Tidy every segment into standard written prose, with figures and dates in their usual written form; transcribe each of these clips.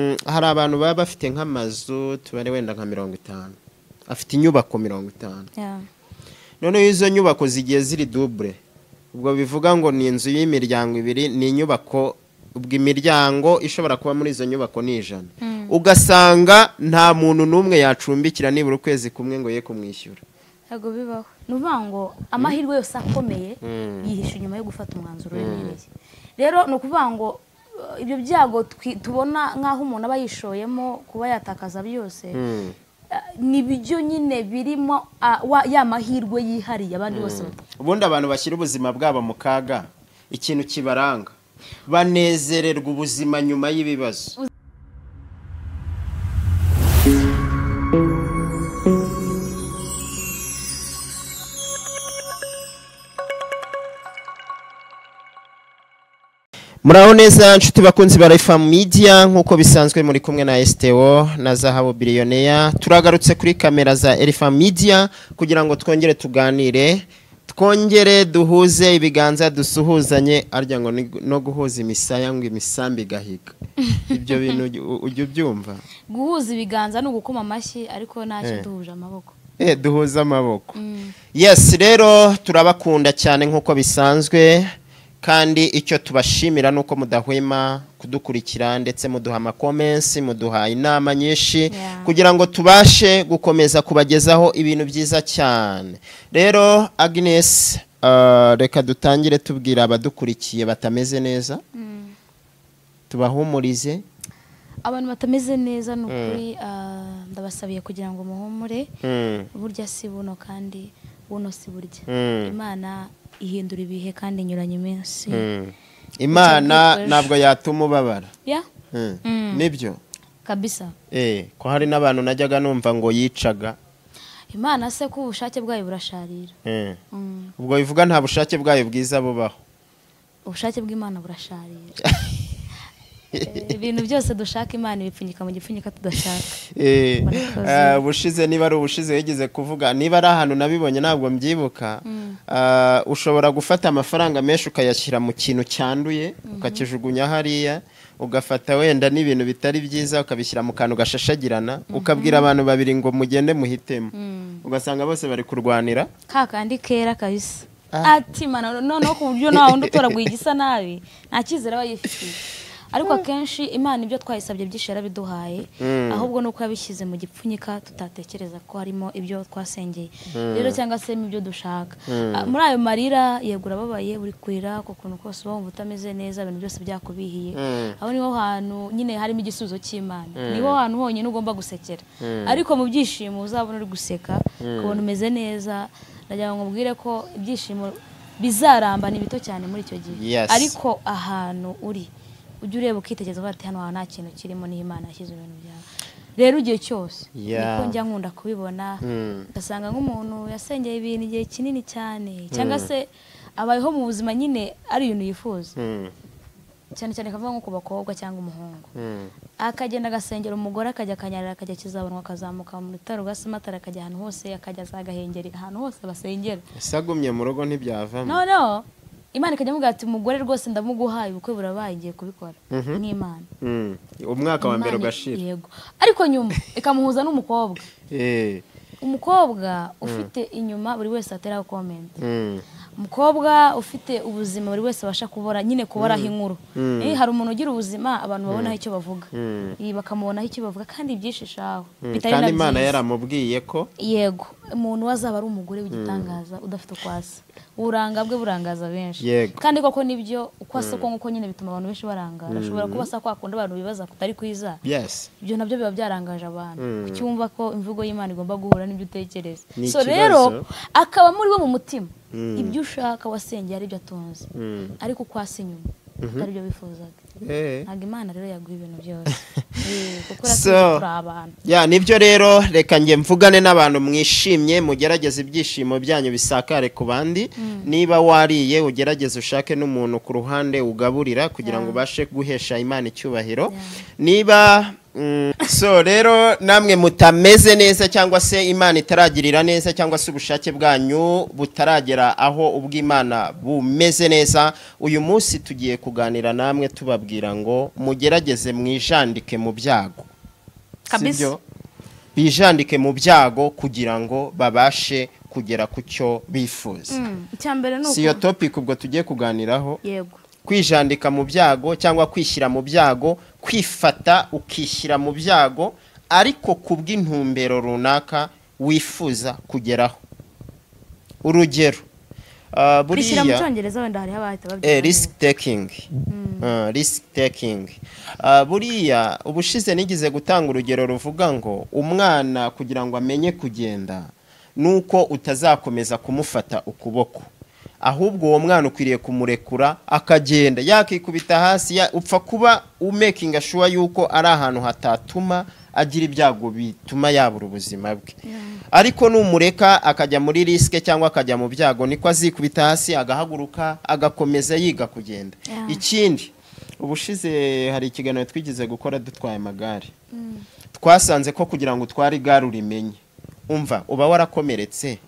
hari abantu baba bafite nk'amazu tubare wenda nka 50 afite inyubako 50 none izo nyubako zigiye ziri double ubwo bivuga ngo ni inzu y'imiryango ibiri ni inyubako ubwo imiryango ishobora kuba muri izo nyubako ni 100 ugasanga nta muntu numwe yacumbikira nibura ukwezi kumwe ngo ye kumwishyura Hago bibaho nuvango amahirwe yose akomeye yihisha inyuma yo gufata umwanzuro w'imyereye rero no kuvango ibyo byago tubona nkaho umuntu aba yishoyemo kuba yatakaza byose ni bijyo nyine birimo ya mahirwe yihariye abandi bose ubundi abantu bashyira ubuzima bwabo mu kaga ikintu kibaranga banezererwa ubuzima nyuma y'ibibazo Muraho neza nshuti bakunzi ba Life Media nkuko bisanzwe muri kumwe na STO na Zahabu Billionaire turagarutse kuri kamera za Life Media kugira ngo twongere tuganire twongere duhuze ibiganza dusuhuzanye arya ngo no guhuza imisaya ngo imisambi gahiga ibyo bintu ujye byumva guhuza ibiganza no gukoma amashyi ariko ntacyo duhuje amaboko duhuza amaboko yes rero turabakunda cyane nkuko bisanzwe kandi icyo tubashimira nuko mudahwema kudukurikira ndetse muduha ama comments muduha inama nyinshi kugira ngo tubashe gukomeza kubagezaho ibintu byiza cyane rero Agnes reka dutangire tubwira abadukurikiye batameze neza tubahumurize abantu batameze neza nukuri ndabasabiye kugira ngo muhumure burya si buno kandi buno si burya Imana ihindura ibihe kandi inyuranye iminsi Imana ntabwo yatuma ubabara nibyo kabisa ko hari n'abantu najyaga numva ngo yicaga Imana se ko ubushake bwayo burasharira ubwo bivuga nta bushake bwayo bwiza bubaho ubushake bw'Imana burasharira ibintu byose dushaka Imana ibipfunyika mu gipfunyika tudashaka bushize niba ari ubushize yigeze kuvuga niba ari ahantu nabibonye ntabwo mbyibuka ushobora gufata amafaranga menshi ukayashyira mu kintu cyanduye ukakijugunya hariya ugafata wenda n'ibintu bitari byiza ukabishyira mu kantu gashashagirana ukabwira abantu babiri ngo mugende muhitemo ugasanga bose bari kurwanira kakandi kera kabisa ati mana no ku buryo nawe undi utoraguye igisa nabi nta cyizere bayifitiye ariko akenshi Imana ibyo twayisabye byinshi yarabiduhaye ahubwo nuko yabishyize mu gipfunyika tutatekereza ko harimo ibyo twasengeye rero cyangwa se ibyo dushaka muri ayo marira yegura babaye uri kurira ko kuntu kose wumva utameze neza ibintu byose byakubihiye aho niho hantu nyine harimo igisubizo cy'Imana niho hantu honyine ugomba gusekera ariko mu byishimo uzabona uri guseka kubona umeze neza ndagira ngo mubwire ko ibyishimo bizaramba ni bito cyane muri icyo gihe ariko ahantu uri ujye ureba ukitegereza bati hano nta kintu kirimo ni Imana yashyize ibintu byawe rero igihe cyose niko njya nkunda kubibona ugasanga nk'umuntu yasengeye ibintu igihe kinini cyane cyangwa se abayeho mu buzima nyine ari ibintu yifuza cyane cyane kavuga nko ku bakobwa cyangwa umuhungu akagenda agasengera umugore akajya akanyarira akajya kizabonwa akazamuka mu bitaro gasamatara akajya ahantu hose akajya azagahengera ahantu hose basengera isagumye mu rugo ntibyavamo no Imana ikajya mubwira ati umugore rwose ndamuguhaye ubukwe burabaye igiye kubikora nk'Imana umwaka wa mbere ugashira yego ariko nyuma ikamuhuza n'umukobwa umukobwa ufite inyuma buri wese ateraho comment umukobwa ufite ubuzima buri wese abasha kubora nyine kuboraho inkuru hari umuntu ugira ubuzima abantu babonaho icyo bavuga bakamubonaho icyo bavuga kandi byishishaho kandi Imana yaramubwiye ko yego umuntu wazaba ari umugore w'igitangaza udafite ukwasa uranga bwe burangaza benshi kandi koko nibyo ukwasa ko nkuko nyine bituma abantu benshi barangara ashobora kuba sa kwakunda abantu bibaza kutari kwiza ibyo nabyo biba byarangaje abantu kucyumva ko imvugo y'Imana igomba guhura n'ibyo utekereza so rero akaba muri we mu mutima ibyo ushaka wasengeye ari byo atunze ariko ukwasa inyuma atari byo bifuzaga ntabwo Imana rero yaguha ibintu byose kuko turi abantu nibyo rero reka njye mvugane n'abantu mwishimye mugerageze ibyishimo byanyu bisakare ku bandi niba wariye ugerageze ushake n'umuntu ku ruhande ugaburira kugira ngo ubashe guhesha Imana icyubahiro niba So rero namwe mutameze neza cyangwa se Imana itaragirira neza cyangwa se ubushake bwanyu butaragera aho ubw'Imana bumeze neza, uyu munsi tugiye kuganira namwe tubabwira ngo mugerageze mwijandike mu byago. Sibyo? Bijandike mu byago kugira ngo babashe kugera ku cyo bifuza. Icyambere nuko siyo topic ubwo tugiye kuganiraho. Yego. Kwijandika mu byago cyangwa kwishyira mu byago, kwifata ukishyira mu byago ariko kubw'intumbero runaka wifuza kugeraho. Urugero buriya mu Cyongereza wenda hari abahita babyita risk taking. Risk taking. Buriya ubushize nigize gutanga urugero ruvuga ngo umwana kugira ngo amenye kugenda nuko utazakomeza kumufata ukuboko, ahubwo uwo mwana ukwiriye kumurekura akagenda yakikubita hasi, upfa kuba making sure yuko ari ahantu hatatuma agira ibyago bituma yabura ubuzima bwe. Ariko numureka akajya muri risk cyangwa akajya mu byago, niko azikubita hasi agahaguruka agakomeza yiga kugenda. Ikindi ubushize hari ikiganiro twigize gukora dutwaye amagare, twasanze ko kugira ngo utware igare urimenye, umva uba warakomeretse,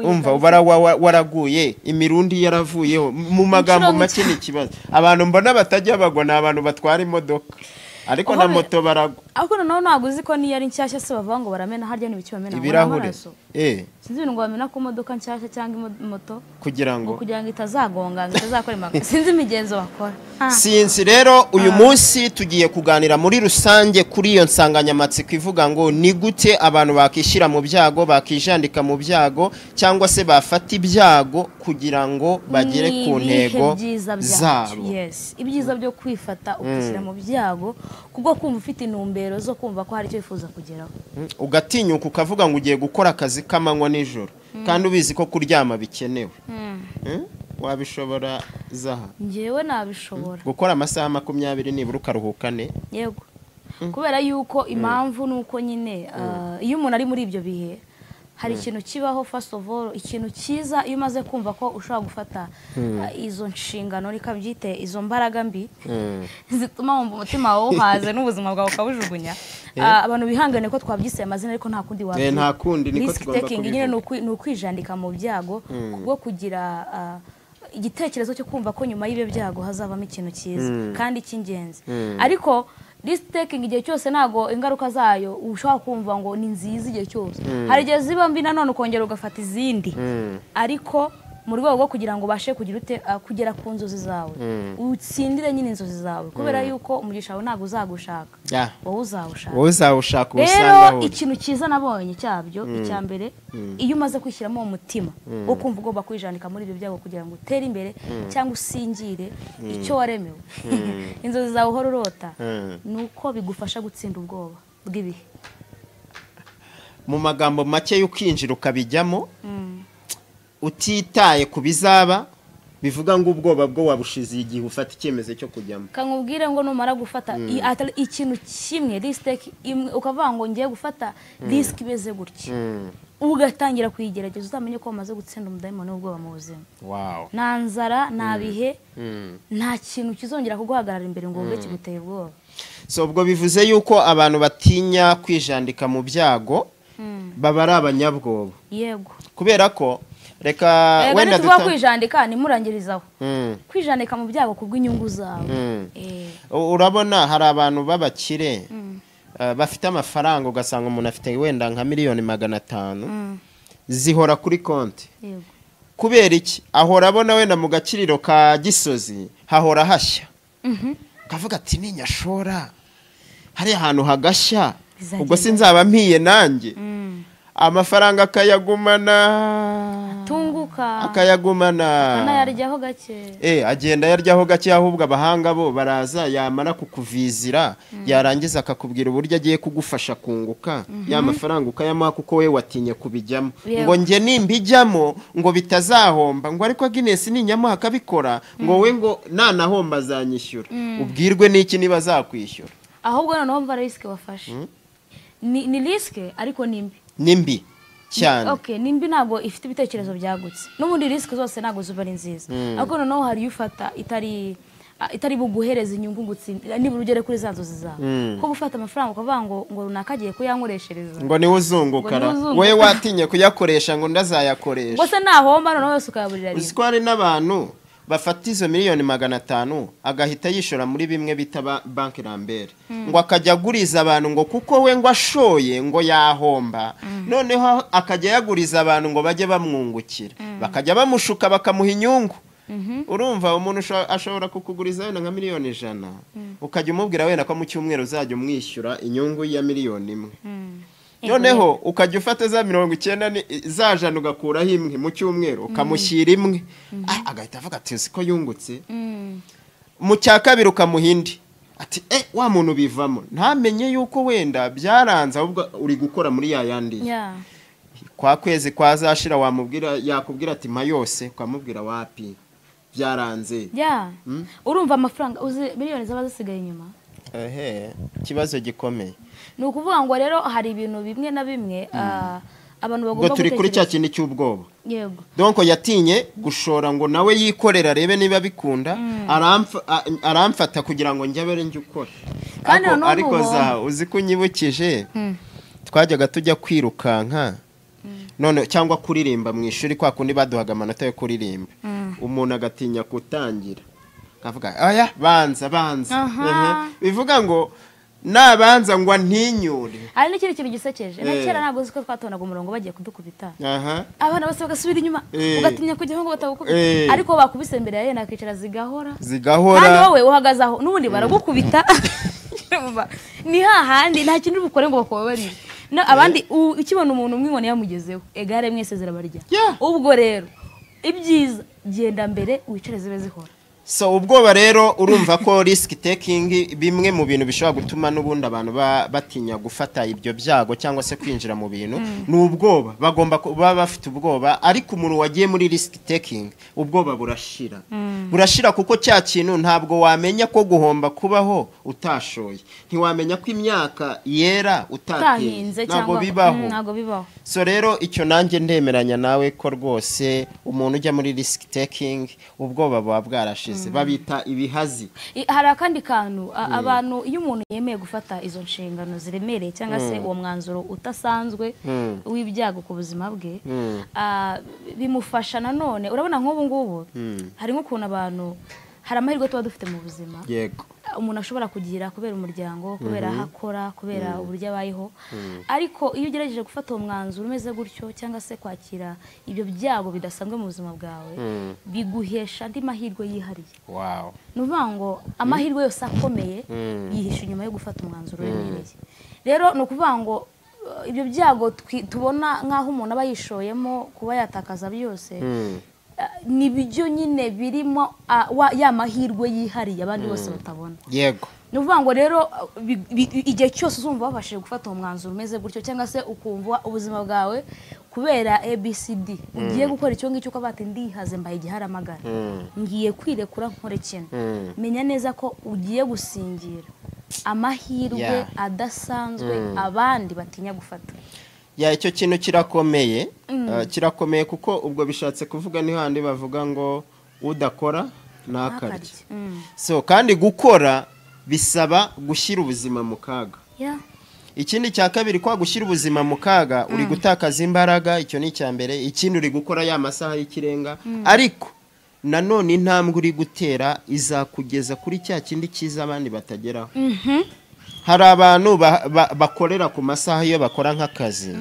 umva uba waraguye, imirundi yaravuyeho, mu magambo make ni kibazo. Abantu mbona batajya bagwa na abantu batwara imodoka ariko na moto baragwa. Ako noneho naguzi ko niyo ari nshyashya se bavuga ngo baramena harya n'ibiki bamena ibirahure. Sinzi ngo bamena ku modoka nshyashya cyangwa moto kugira ngo itazagonga, itazakora impanuka. Sinzi imigenzo bakora. Sinzi rero uyu munsi tugiye kuganira muri rusange kuri iyo nsanganyamatsiko ivuga ngo ni gute abantu bakishyira mu byago, bakijandika mu byago cyangwa se bafata ibyago kugira ngo bagere ku ntego zabo. Yes, ibyiza byo kwifata ukishyira mu byago kubwo kumva ufite intumbero zo kumva ko hari icyo wifuza kugeraho. Ugatinyuka ukavuga ngo ugiye gukora akazi kamanywa nijoro kandi ubizi ko kuryama bikenewe. Wabishobora Zaha? Ngewe nabishobora. Gukora amasaha 20 nibura ukaruhuka ne? Yego. Kubera yuko impamvu nuko nyine iyo umuntu ari muri ibyo bihe hari ikintu kibaho, first of all ikintu kiza iyo umaze kumva ko ushobora gufata izo nshingano rikabyite izo mbaraga mbi zituma wumva umutima wawe uhaze n'ubuzima bwawe ukabujugunya. Abantu bihangane ko twabyise amazina ariko nta kundi wabyita. Nta kundi niko tugomba kubivuga. Nyine ni ukwijandika mu byago kubwo kugira igitekerezo cyo kumva ko nyuma y'ibyo byago hazavamo ikintu cyiza kandi cy'ingenzi. Ariko risk taking igihe cyose nago ingaruka zayo ushobora kumva ngo ni nziza igihe cyose. Hari igihe ziba mbi nanone ukongera ugafata izindi. Ariko mu rwego rwo kugira ngo bashe kugira kugera ku nzozi zawe, utsindire nyine inzozi zawe, kubera yuko umugisha wawe ntago uzagushaka, wowe uzawushaka. Rero ikintu cyiza nabonye cyabyo icyambere, iyo umaze kwishyiramo umutima wo kumva ugomba kwijandika muri ibyo byago kugira ngo utere imbere cyangwa usingire icyo waremewe, inzozi zawe uhora urota, nuko bigufasha gutsinda ubwoba bw'ibihe. Mu magambo make y'ukinjira ukabijyamo utitaye kubizaba, bivuga ngo ubwoba bwo wabushize igihe ufata icyemezo cyo kujyamo. Kankubwire ngo numara gufata ikintu kimwe, risk imwe, ukavuga ngo ngiye gufata risk ibeze gutya, ugatangira kuyigerageza, uzamenye ko wamaze gutsinda umudayimoni w'ubwoba mu buzima. Nta nzara, nta bihe, nta kintu kizongera kuguhagarara imbere ngo ube kiguteye ubwoba. So ubwo bivuze yuko abantu batinya kwijandika mu byago baba ari abanyabwoba. Yego. Kubera ko reka wenda tuba kwijandika nimurangirizaho. Kwijandika mu byago kubw'inyungu zawe. Urabona hari abantu babakire bafite amafaranga, ugasanga umuntu afite wenda nka miliyoni 500 zihora kuri konti. Kubera iki? Ahora abona wenda mu gakiriro ka Gisozi hahora hashya. Kavuga ati ninyashora hari ahantu hagashya, ubwo sinzaba mpiye nanjye. Amafaranga akayagumana, tunguka akayagumana, anayaryaho gake. Agenda yaryaho gake, ahubwo abahanga bo baraza yamara kukuvizira, yarangiza akakubwira uburyo agiye kugufasha kunguka ya mafaranga ukayamuha kuko we watinye kubijyamo. Ngo nge nimbijyamo ngo bitazahomba, ngo ariko Guinness ninyamuha akabikora, ngo we ngo nanahomba azanyishyura. Ubwirwe n'iki niba zakwishyura? Ahubwo noneho mva risk wafashe. Ni risk ariko nimbi. Nimbi cyane. Okay, nimbi nago ifite ibitekerezo byagutse. N'ubundi risk zose nago zuba ari nziza. Ariko noneho hari ufata itari itari buguhereza inyungu gutsindira niba urugere kuri za nzozi zawe ko gufata amafaranga ukavuga ngo runaka agiye kuyankoreshereza ngo niwe uzungukara wowe watinye kuyakoresha ngo ndazayakoresha bose nahomba noneho wese ukayaburira rimwe uziko hari n'abantu bafata izo miliyoni 500 agahita yishora muri bimwe bita banki Lambert ngo akajya aguriza abantu ngo kuko we ngo ashoye ngo yahomba noneho akajya yaguriza abantu ngo bajye bamwungukira bakajya bamushuka bakamuha inyungu urumva umuntu ashobora kukuguriza wenda nka miliyoni 100 ukajya umubwira wenda ko mu cyumweru uzajya umwishyura inyungu ya miliyoni 1 noneho ukajya ufata za 90 zajana ugakuraho imwe mu cyumweru ukamushyira imwe agahita avuga ati siko yungutse mu cya kabiri ukamuhindi ati wa muntu bivamo ntamenye yuko wenda byaranze ahubwo uri gukora muri yandi kwa kwezi kwazashira wamubwira yakubwira ati ma yose ukamubwira wapi byaranze urumva amafaranga uzi miliyoni zaba zisigaye inyuma kibazo gikomeye ni ukuvuga ngo rero hari ibintu bimwe na bimwe abantu bagomba gutekereza turi kuri cya kintu cy'ubwoba yego donc yatinye gushora ngo nawe yikorera arebe niba bikunda aramfata kugira ngo njye abere njye ukora ariko za uzi kunyibukije twajyaga tujya kwirukanka none cyangwa kuririmba mu ishuri kwa kundi baduhaga amanota yo kuririmba umuntu agatinya kutangira kavuga aya banza bivuga ngo nabanza ngo ntinyure ari n'ikindi kintu gisekeje na kera ntabwo uziko twatonaga umurongo bagiye kudukubita abana bose bagasubira inyuma ugatinya kujya ngo batagukubita ariko bakubise imbere yawe nakicara zigahora kandi wowe uhagaze aho n'ubundi baragukubita ni hahandi nta kintu bukore ngo bakubabarire abandi ukibona umuntu umwibone yamugezeho egare mwese zirabarya ubwo rero ibyiza genda mbere wicare zibe zihora so ubwoba rero urumva ko risk taking bimwe mu bintu bishobora gutuma n'ubundi abantu batinya gufata ibyo byago cyangwa se kwinjira mu bintu n'ubwoba bagomba kuba bafite ubwoba ariko umuntu wagiye muri risk taking ubwoba burashira kuko cya kintu ntabwo wamenya ko guhomba kubaho utashoye ntiwamenya ko imyaka yera utahinze ntabwo bibaho so rero icyo nanjye ndemeranya nawe ko rwose umuntu ujya muri risk taking ubwoba buba bwarashize babita ibihazi hari akandi kantu abantu iyo umuntu yemeye gufata izo nshingano ziremereye cyangwa se uwo mwanzuro utasanzwe w'ibyago ku buzima bwe bimufasha nanone urabona nk'ubu ngubu hari nk'ukuntu abantu hari amahirwe tuba dufite mu buzima yego umuntu ashobora kugira kubera umuryango kubera aho akora kubera uburyo abayeho ariko iyo ugerageje gufata uwo mwanzuro umeze gutyo cyangwa se kwakira ibyo byago bidasanzwe mu buzima bwawe biguhesha andi mahirwe yihariye ni ukuvuga ngo amahirwe yose akomeye yihisha inyuma yo gufata umwanzuro uremereye rero ni ukuvuga ngo ibyo byago tubona nk'aho umuntu aba yishoyemo kuba yatakaza byose ni byo nyine birimo ya mahirwe yihariye abandi bose batabona yego ni ukuvuga ngo rero igihe cyose uzumva wabashije gufata uwo mwanzuro umeze gutyo cyangwa se ukumva ubuzima bwawe kubera ABCD ugiye gukora icyo ngicyo ukaba ati ndihaze mbaye igiharamagara ngiye kwirekura nkore kintu menya neza ko ugiye gusingira amahirwe adasanzwe abandi batinya gufata icyo kintu kirakomeye kuko ubwo bishatse kuvuga ni handi bavuga ngo udakora ntakarye so kandi gukora bisaba gushyira ubuzima mu kaga ikindi cya kabiri kwa gushyira ubuzima mu kaga uri gutakaza imbaraga icyo ni icya mbere ikindi uri gukora ya masaha y'ikirenga ariko nanone intambwe uri gutera izakugeza kuri cya kindi cyiza abandi batageraho hari abantu bakorera ku masaha iyo bakora nk'akazi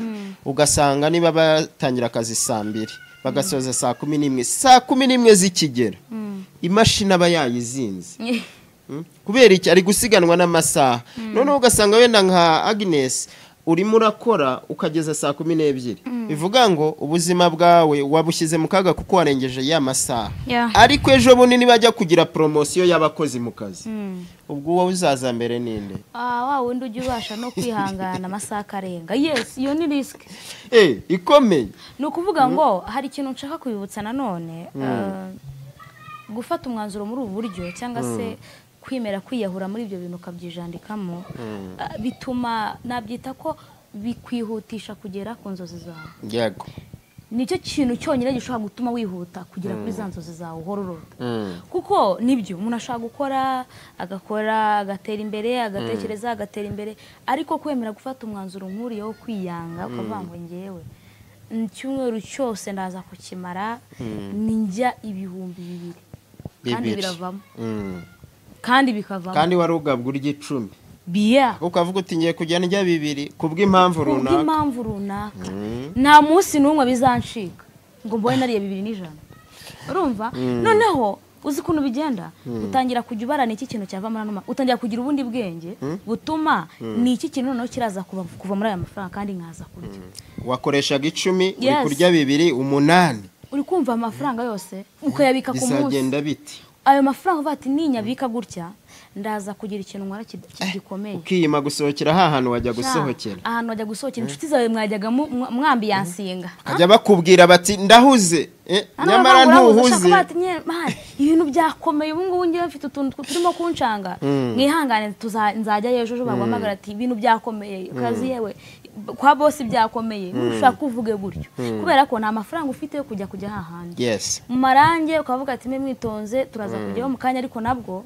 ugasanga niba batangira akazi saa 2 bagasoza saa 11 zikigera imashini aba yayizinze kubera iki ari gusiganwa n'amasaha noneho ugasanga wenda nka Agnes urimo urakora ukageza saa 12 bivuga ngo ubuzima bwawe wabushyize mu kaga kuko warengeje ya masaha ariko ejo bunini bajya kugira promotion y'abakozi mu kazi ubwo wowe uzaza mbere ninde wa wundi ujya ubasha no kwihangana amasaha karenga yes iyo ni risk ikomeye ni ukuvuga ngo hari ikintu nshaka kwibutsa nanone gufata umwanzuro muri ubu buryo cyangwa se kwimera kwiyahura muri ibyo bintu ukabyijandikamo bituma nabyita ko bikwihutisha kugera ku nzozi zawe yego nicyo kintu cyonyine gishobora gutuma wihuta kugera kuri za nzozi zawe uhororota kuko nibyo umuntu ashaka gukora agakora agatera imbere agatekereza agatera imbere ariko kwemera gufata umwanzuro nk'uriyo wo kwiyanga ukavuga ngo ngewe icyumweru cyose ndaza kukimara ninjya 2,000 kandi biravamo kandi bikavamo kandi wari ugabwa urya 10 biya ukavuga uti ngiye kujya ndya 2 kubw'impamvu runaka nta munsi n'umwe bizancika ngo mbone nariye 200 urumva noneho uzi kuntu bigenda utangira kujya ubarana iki kintu cyava muri anoma utangira kugira ubundi bwenge butuma ni iki kintu noneho kiraza kuva muri aya mafaranga kandi nkaza kurya wakoreshaga 10 uri kurya 2 8 uri kumva amafaranga yose ukayabika ku munsi bizagenda biti ayo mafaranga uvati ninyabika gutya ndaza kugira ikintu nkora kigikomeye ukiyima gusohokera ahantu wajya gusohokera ahantu wajya gusohokera inshuti zawe mwajyaga mwambi yansinga kajya bakubwira bati ndahuze nyamara ntuhuze ibintu byakomeye ubu ngubu ngiye mfite utuntu turimo kuncanga mwihangane nzajya ejo bagwamagara ati ibintu byakomeye kazi yewe kwa boss byakomeye ushaka kuvuge gutyo kubera ko nta mafaranga ufite yo kujya hahandi mu marange ukavuga ati mwitonze turaza kujyaho mu kanya ariko nabwo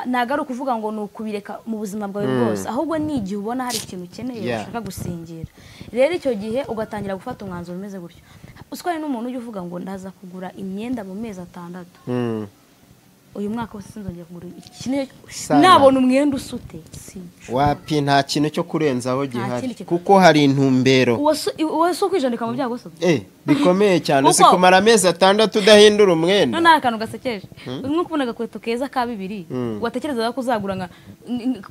nagaru kuvuga ngo nukubireka mu buzima bwawe bwose ahubwo nigihe ubona hari ikintu ukeneye ushaka gusingira rero icyo gihe ugatangira gufata umwanzuro umeze gutyo uswari n'umuntu ujye uvuga ngo ndaza kugura imyenda mu mezi 6 uyu mwaka wose sinzongera kugura ikintu nabona umwenda usute wapi nta kintu cyo kurenzaho gihari kuko hari intumbero wose ukwijandika mu byago so bikomeye cyane uzi kumara amezi 6 udahindura umwenda none akantu gasekeje umwe kubona gakweto keza ka 2 watekereza ko uzagura nka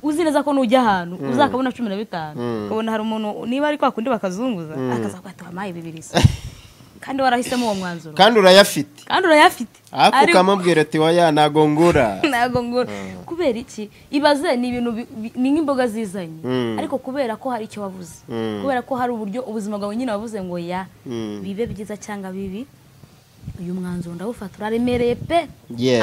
uzi neza ko nujya ahantu uzakabona 15 ubona hari umuntu niba ari kwa kundi bakazunguza akazakwata amaye 2 kandi warahisemo uwo mwanzuro kandi urayafite ariko ukamubwira ati waya nagongura kubera iki ibaze ni ibintu ni nk'imboga zizanye ariko kubera ko hari icyo wavuze kubera ko hari uburyo ubuzima bwawe nyine wavuze ngo ya bibe byiza cyangwa bibi uyu mwanzuro ndawufata uraremereye pe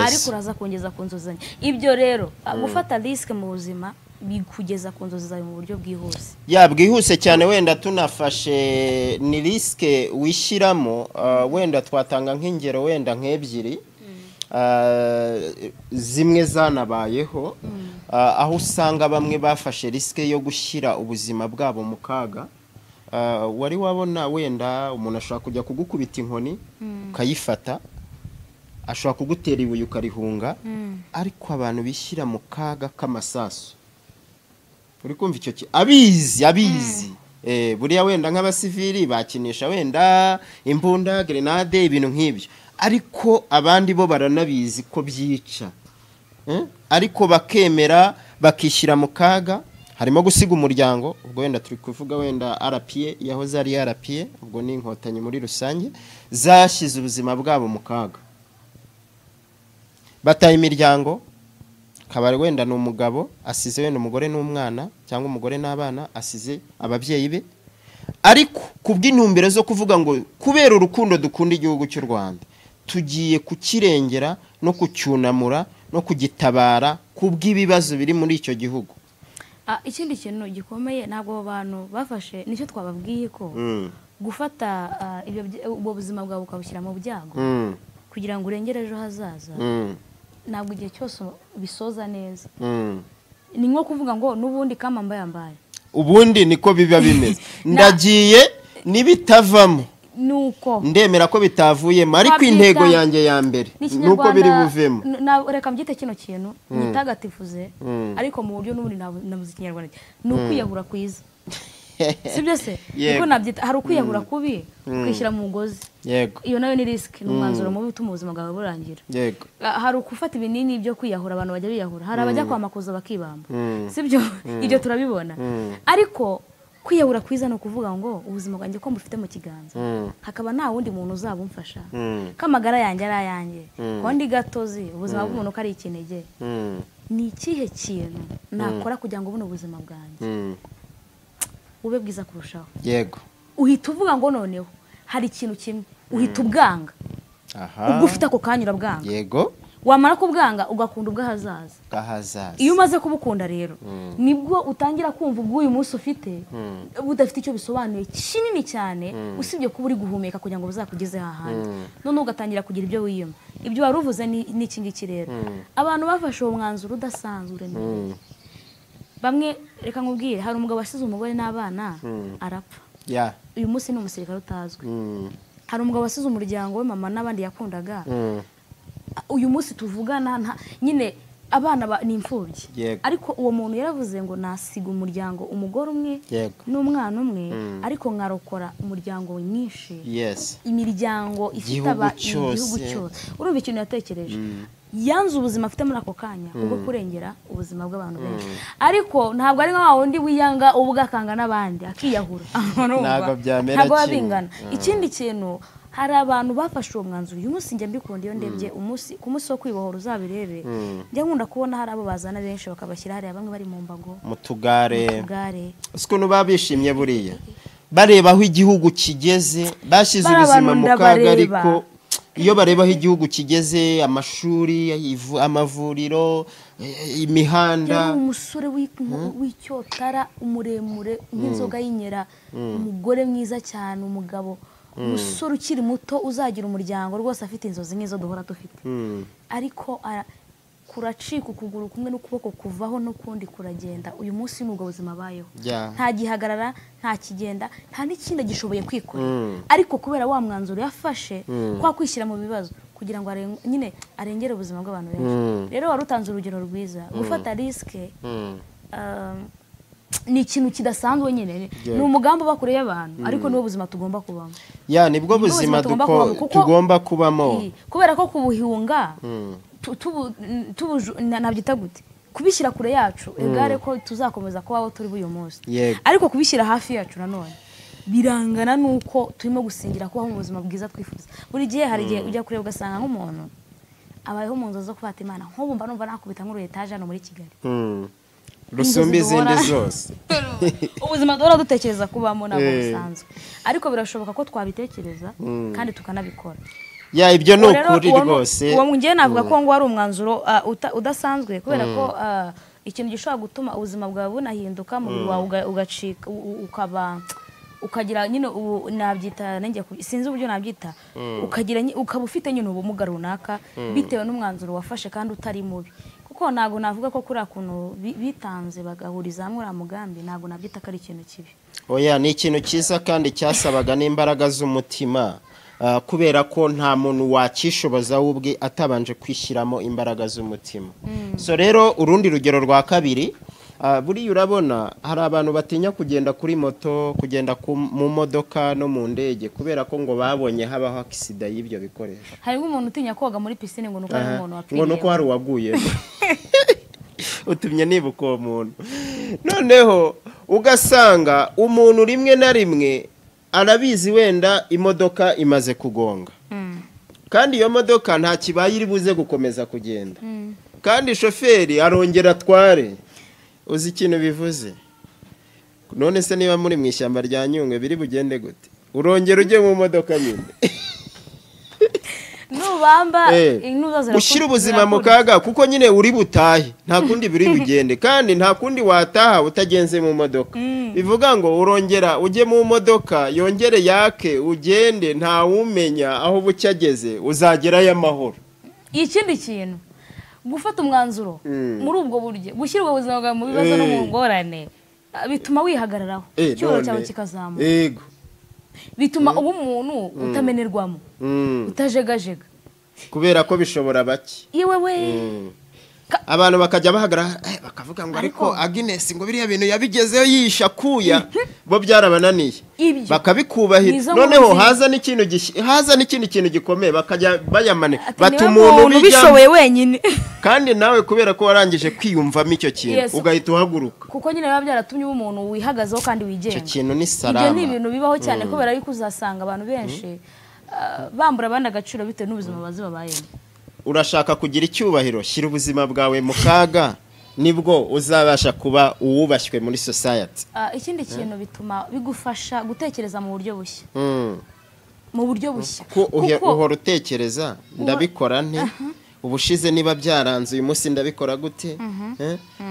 ariko uraza kongeza ku nzozanya ibyo rero gufata risk mu buzima bikugeza ku nzozi zawe mu buryo bwihuse bwihuse cyane wenda tunafashe ni riske wishyiramo wenda twatanga nk'ingero wenda nk'ebyiri zimwe zanabayeho aho usanga bamwe bafashe riske yo gushyira ubuzima bwabo mu kaga wari wabona wenda umuntu ashobora kujya kugukubita inkoni ukayifata ashobora kugutera ibuye ukarihunga ariko abantu bishyira mu kaga k'amasasu uri kumva icyo abizi buriya wenda nk'abasivili bakinisha wenda imbunda grenade ibintu nk'ibyo ariko abandi bo baranabizi ko byica ariko bakemera bakishyira mu kaga harimo gusiga umuryango ubwo wenda turi kuvuga wenda RPA yahoze ari RPA ubwo ni inkotanyi muri rusange zashyize ubuzima bwabo mu kaga bataye imiryango kabari wenda ni umugabo asize wenda umugore n'umwana cyangwa umugore n'abana asize ababyeyi be ariko kubw'intumbero zo kuvuga ngo kubera urukundo dukunda igihugu cy'u Rwanda tugiye kukirengera no kucyunamura no kugitabara kubw'ibibazo biri muri icyo gihugu ikindi kintu gikomeye ntabwo abantu bafashe nicyo twababwiye ko gufata ubwo buzima bwawe ukabushyira mu byago kugira ngo urengere ejo hazaza ntabwo igihe cyose bisoza neza ni nko kuvuga ngo n'ubundi kama mbayambaye ubundi niko biba bimeze ndagiye nibitavamo nuko ndemera ko bitavuyemo ariko intego yanjye ya mbere nuko biri buvemo reka mbyite kino kintu nitagatifuze ariko mu buryo n'ubundi nabuze ikinyarwanda ni ukwiyahura kwiza sibyo se kuko nabyita hari ukwiyahura kubi kwishyira mu mugozi yego iyo nayo ni risk ni umwanzuro mubi utuma ubuzima bwawe burangira yego hari ukufata ibinini byo kwiyahura abantu bajya biyahura hari abajya kwa makuza bakibamba sibyo ibyo turabibona ariko kwiyahura kwiza no kuvuga ngo ubuzima bwanjye ko mbufite mu kiganza hakaba nta wundi muntu uzabumfasha kamagara yanjye ari ayanjye kondi gatozi ubuzima bw'umuntu ko ari ikinege ni ikihe kintu nakora kugira ngo ubone ubuzima bwanjye ube bwiza kurushaho yego uhita uvuga ngo noneho hari ikintu kimwe uhita ubwanga ubwo ufite ako kanya urabwanga yego wamara kubwanga ugakunda ubw'ahazaza iyo umaze kubukunda rero nibwo utangira kumva ubw'uyu munsi ufite budafite icyo bisobanuye kinini cyane usibye kuba uri guhumeka kugira ngo buzakugeze hahandi none ugatangira kugira ibyo wiyuma ibyo wari uvuze ni iki ngiki rero abantu bafashe uwo mwanzuro udasanzwe bamwe reka nkubwire hari umugabo wasize umugore n'abana arapfa uyu munsi ni umusirikare utazwi hari umugabo wasize umuryango we mama n'abandi yakundaga uyu munsi tuvugana nyine abana ni imfubyi ariko uwo muntu yaravuze ngo nasiga umuryango umugore umwe n'umwana umwe ariko nkarokora umuryango mwinshi imiryango ifite igihugu cyose urumva ikintu yatekereje yanze ubuzima afite muri ako kanya ubwo kurengera ubuzima bw'abantu benshi ariko ntabwo ari nka wundi wiyanga ubugakanga n'abandi akiyahura ntabwo babingana ikindi kintu hari abantu bafashe uwo mwanzuro uyu munsi njya mbikunda iyo ndebye ku munsi wo kwibohora uzabirebe njya nkunda kubona hari abo bazana benshi bakabashyira hariya bamwe bari mu mbago mu tugare ukuntu baba bishimye buriya bareba aho igihugu kigeze bashyize ubuzima mu kaga ariko iyo bareba aho igihugu kigeze amashuri amavuriro imihanda umusore w'icyotara umuremure nk'inzoga y'inyera umugore mwiza cyane umugabo umusore ukiri muto uzagira umuryango rwose afite inzozi nk'izo duhora dufite ariko kuracika ukuguru kumwe n'ukuboko kuvaho n'ukundi kuragenda uyu munsi n'ubwo buzima abayeho nta gihagarara nta kigenda nta n'ikindi gishoboye kwikora ariko kubera wa mwanzuro yafashe kwa kwishyira mu bibazo kugira ngo nyine arengere ubuzima bw'abantu benshi rero wari utanze urugero rwiza gufata risike ni ikintu kidasanzwe nyine ni umugambi uba kure y'abantu ariko niwo buzima tugomba kubamo nibwo buzima tugomba kubamo kubera ko kubuhunga nabyita gute kubishyira kure yacu egare ko tuzakomeza kubaho turi b'uyu munsi ariko kubishyira hafi yacu nanone birangana nuko turimo gusingira kubaho mu buzima bwiza twifuza buri gihe hari igihe ujya kureba ugasanga nk'umuntu abayeho mu nzu zo kubata Imana nk'ubu mba numva nakubita nk'uru etaje hano muri Kigali rusumba izindi zose ubuzima duhora dutekereza kubamo nabwo busanzwe ariko birashoboka ko twabitekereza kandi tukanabikora ibyo ni ukuri rwose uwo ngiye navuga ko ngo ari umwanzuro udasanzwe kubera ko ikintu gishobora gutuma ubuzima bwawe bunahinduka mu wawe ugacika ukagira nyine ubu nabyita sinzi uburyo nabyita ukaba ufite nyine ubumuga runaka bitewe n'umwanzuro wafashe kandi utari mubi kuko ntabwo navuga ko kuri akuntu bitanze bagahuriza hamwe uriya mugambi ntabwo nabyita ko ari ikintu kibi ni ikintu cyiza kandi cyasabaga n'imbaraga z'umutima kubera ko nta muntu wakishoboza ubwe atabanje kwishyiramo imbaraga z'umutima so rero urundi rugero rwa kabiri buriya urabona hari abantu batinya kugenda kuri moto kugenda mu modoka no mu ndege kubera ko ngo babonye habaho akisida y'ibyo bikoresho hari nk'umuntu utinya koga muri pisine ngo nuko ari umuntu wapfiriye ngo nuko hari uwaguye utumye nibuka uwo muntu noneho ugasanga umuntu rimwe na rimwe arabizi wenda imodoka imaze kugonga kandi iyo modoka nta kibaye iri buze gukomeza kugenda kandi shoferi arongera atware uzi ikintu bivuze none se niba muri mu ishyamba rya Nyungwe biri bugende gute urongera ujye mu modoka nyine nubamba ushyira ubuzima mu kaga kuko nyine uri butahe nta kundi biri bugende kandi nta kundi wataha utagenze mu modoka bivuga ngo urongera ujye mu modoka yongere yake ugende nta wumenya aho bucyageze uzagerayo amahoro ikindi kintu gufata umwanzuro muri ubwo buryo gushyira ubwo buzima bwawe mu bibazo no mu ngorane bituma wihagararaho icyubahiro cyawe kikazamuka bituma uba umuntu utamenerwamo utajegajega kubera ko bishobora bake yewe abantu bakajya bahagarara bakavuga ngo ariko Agnes ngo biriya bintu yabigezeho yishakuya bo byarabananiye bakabikubahira noneho haza n'ikindi kintu gikomeye bakajya bayamane batuma umuntu bishoboye wenyine kandi nawe kubera ko warangije kwiyumvamo icyo kintu ugahita uhaguruka kuko nyine biba byaratumye umuntu wihagazeho kandi wigenga icyo kintu ni salama ibyo ni ibintu bibaho cyane kubera yuko uzasanga abantu benshi bambura abandi agaciro bitewe n'ubuzima babayemo urashaka kugira icyubahiro shyira ubuzima bwawe mu kaga nibwo uzabasha kuba uwubashywe muri society ikindi kintu bituma bigufasha gutekereza mu buryo bushya mu buryo bushya uhora utekereza ndabikora nte ubushize niba byaranze uyu munsi ndabikora gute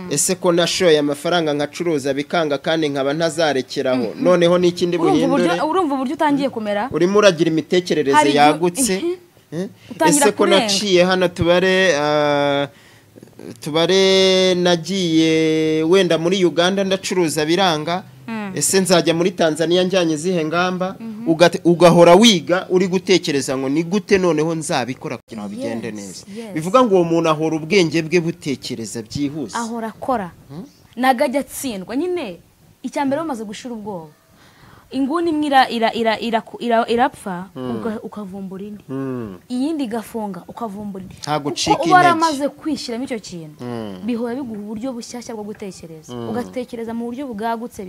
ese ko nashoye amafaranga nkacuruza bikanga kandi nkaba ntazarekeraho noneho n'ikindi buhindure urumva uburyo utangiye kumera urimo uragira imitekerereze yagutse ese ko naciye hano tubare nagiye wenda muri Uganda ndacuruza biranga ese nzajya muri Tanzania njyanye zihe ngamba ugahora wiga uri gutekereza ngo ni gute noneho nzabikora kugira ngo bigende neza bivuga ngo uwo muntu ahora ubwenge bwe butekereza byihuse ahora akora nagajya atsindwa nyine icyambere bamaze gushira ubwoba inguni imwe irapfa ukavumbura indi iyindi igafunga ukavumbura indi kuko waramaze kwishyiramo icyo kintu bihora biguha uburyo bushyashya bwo gutekereza ugatekereza mu buryo bwagutse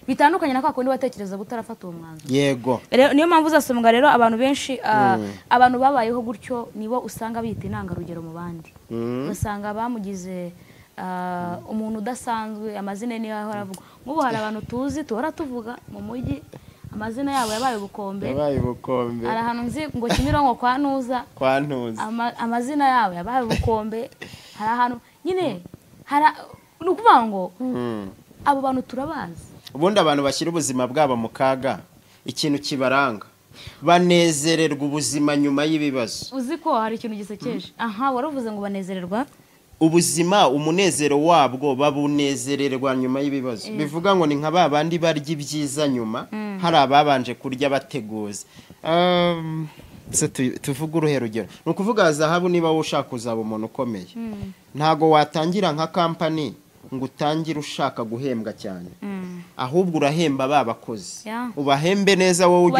bitandukanye na kwa kundi watekereza butarafata uwo mwanzuro yego niyo mpamvu uzasomwa rero abantu benshi abantu babayeho gutyo nibo usanga bita intangarugero mu bandi usanga bamugize umuntu udasanzwe amazina niyo ahora avuga nk'ubu hari abantu tuzi tuhora tuvuga mu mujyi amazina yabo yabaye ubukombe hari ahantu nzi ngo Kimironko kwa Ntuza amazina yabo yabaye ubukombe hari ahantu nyine ni ukuvuga ngo abo bantu turabazi ubundi abantu bashyira ubuzima bwabo mu kaga ikintu kibaranga banezererwa ubuzima nyuma y'ibibazo uzi ko hari ikintu gisekeje waravuze ngo banezererwa ubuzima umunezero wabwo babunezererwa nyuma y'ibibazo bivuga ngo ni nka babandi barya ibyiza nyuma hari ababanje kurya bateguza tuvuga uruhe rugero ni ukuvuga zahabu niba wowe ushaka kuzaba umuntu ukomeye ntago watangira nka kampani ngo utangire ushaka guhembwa cyane ahubwo urahemba babakozi ubahembe neza wowe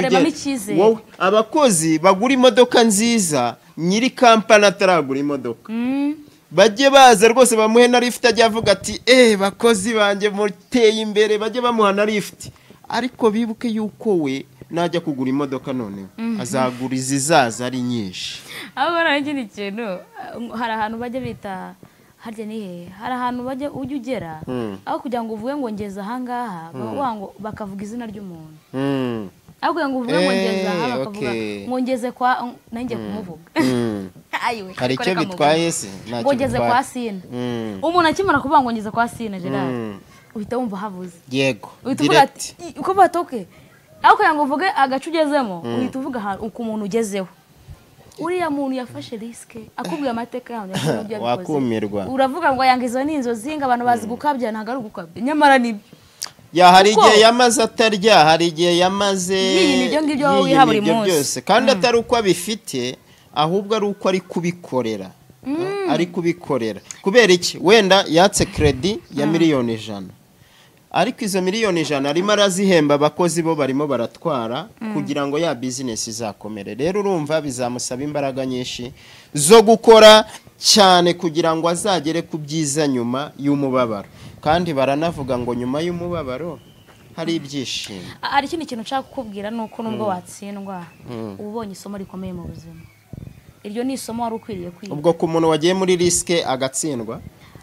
wowe abakozi bagura imodoka nziza nyiri kampani ataragura imodoka bajye baza rwose bamuhe na lift ajya avuga ati bakozi banjye muteye imbere bajye bamuha na lift ariko bibuke yuko we najya kugura imodoka none azagura izizaza ari nyinshi abo barangije ikintu hari ahantu bajya bita harya nihe hari ahantu bajya ujya ugera aho kugira ngo uvuge ngo ngeze ahangaha ngo bakavuga izina ry'umuntu aho kugira ngo uvuge ngo ngeze aha bakavuga ngo ngeze kwa nanjye kumuvuga hari icyo bitwaye se ngo ngeze kwa Sina umuntu akimara kuvuga ngo ngeze kwa Sina Gerard uhita wumva havuze yego direct uko batoke aho kugira ngo uvuge agacu ugezemo uhita uvuga uko umuntu ugezeho uriya muntu yafashe riske akubwiye amateka yaho y'ibyo wakumirwa uravuga ngo yangizo n'inzozi ngo abantu bazi gukabya ntago ari gukabya nyamara ni hari igihe yamaze atarya hari igihe yamaze ibyo ngibyo wiha buri munsi kandi atari uko abifite ahubwo ari uko ari kubikorera kubera iki wenda yatse credit ya miliyoni 100 ariko izo miliyoni 100 arimo arazihemba abakozi bo barimo baratwara kugira ngo ya business izakomere rero urumva bizamusaba imbaraga nyinshi zo gukora cyane kugira ngo azagere ku byiza nyuma y'umubabaro kandi baranavuga ngo nyuma y'umubabaro hari ibyishimo hari ikindi kintu nshaka kukubwira nuko nubwo watsindwa ubonye isomo rikomeye mu buzima iryo ni isomo wari ukwiriye kwiga ubwo ku muntu wagiye muri riske agatsindwa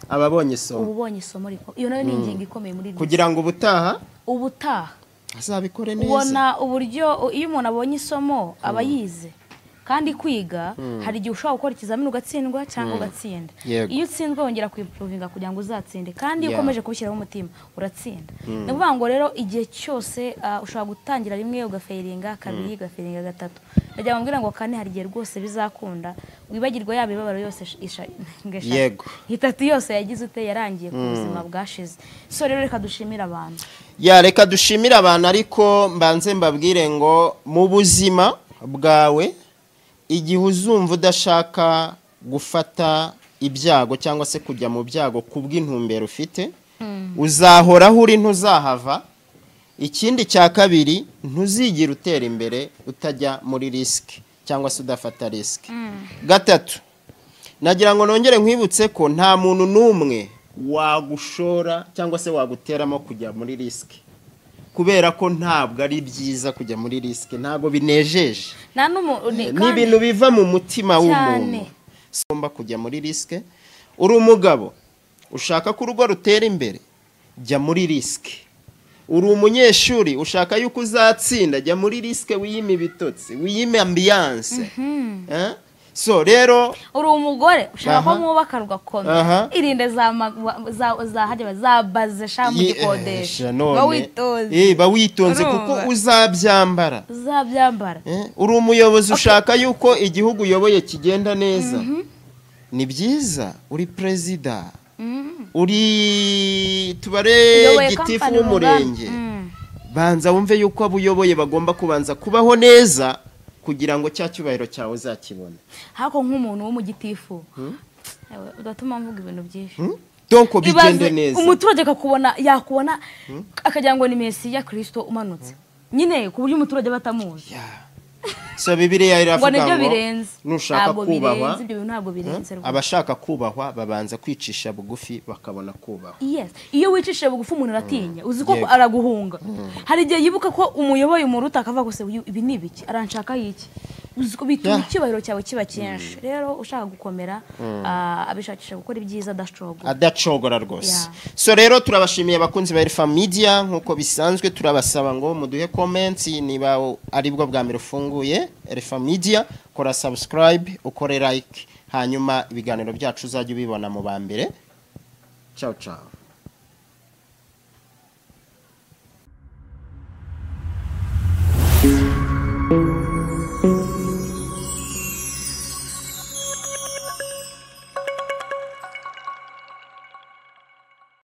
ababonye isomo ubonye isomo rikomeye iyo nayo ni ingingo ikomeye muri kugira ngo ubutaha azabikore neza ubona uburyo iyo umuntu abonye isomo aba yize kandi kwiga hari igihe ushobora gukora ikizamini ugatsindwa cyangwa ugatsinda iyo utsinzwe wongera kwiprovinga kugira ngo uzatsinde kandi iyo ukomeje kubishyiraho umutima uratsinda ni ukuvuga ngo rero igihe cyose ushobora gutangira rimwe ugafeiringa kabiri ugafeiringa gatatu ndagira mbwira ngo kane hari igihe rwose bizakunda wibagirwa yaba ibabaro yose yego itatu yose yagize ute yarangiye ku buzima bwashize so rero reka dushimira abantu reka dushimira abantu ariko mbanze mbabwire ngo mu buzima bwawe igihe uzumva udashaka gufata ibyago cyangwa se kujya mu byago kubw'intumbero ufite uzahoraho uri ntuzahava ikindi cya kabiri ntuzigire utera imbere utajya muri risk cyangwa se udafata risk gatatu nagira ngo nongere nkwibutse ko nta muntu n'umwe wagushora cyangwa se waguteramo kujya muri risk kubera ko ntabwo ari byiza kujya muri risk ntabwo binejeje ni ibintu biva mu mutima w'umuntu somba kujya muri risk uri umugabo ushaka ko urugo rutera imbere jya muri risk uri umunyeshuri ushaka yuko uzatsinda jya muri risk wiyime ibitotsi wiyime ambiance so rero uri umugore ushaka ko Aha. mwubaka rugakomera Aha. irinde za baze shamu gikodesha none bawitoze bawitonze kuko Urumva. uzabyambara uzabyambara uri umuyobozi ushaka yuko igihugu uyoboye kigenda neza ni byiza uri perezida uri tubare Uyoboye gitifu company w'umurenge banza wumve yuko abo uyoboye bagomba kubanza kubaho neza kugira ngo cya cyubahiro cyawe uzakibone hako nk'umuntu wo mu gitifu udatuma mvuga ibintu byinshi donc bigende neza umuturage yakubona akagira ngo ni Mesiya Kristo umanutse nyine ku buryo umuturage batamuzi so Bibiliya iravuga ngo nibyo birenze nushaka kubahwa ibyo ntabwo birenze abashaka kubahwa babanza kwicisha bugufi bakabona kubahwa yes iyo wicishije bugufi umuntu aratinya uzi ko araguhunga hari igihe yibuka ko umuyoboye umuruta akava gose ibi ni ibiki aranshaka yiki uzi ko bituma icyubahiro cyawe kiba cyinshi rero ushaka gukomera abishakisha gukora ibyiza adacogora rwose so rero turabashimiye abakunzi ba Elfa Media nkuko bisanzwe turabasaba ngo muduhe comments niba aribwo bwa mbere ufunguye Elfa Media kora subscribe ukore like hanyuma ibiganiro byacu uzajya ubibona mu ba mbere ciao ciao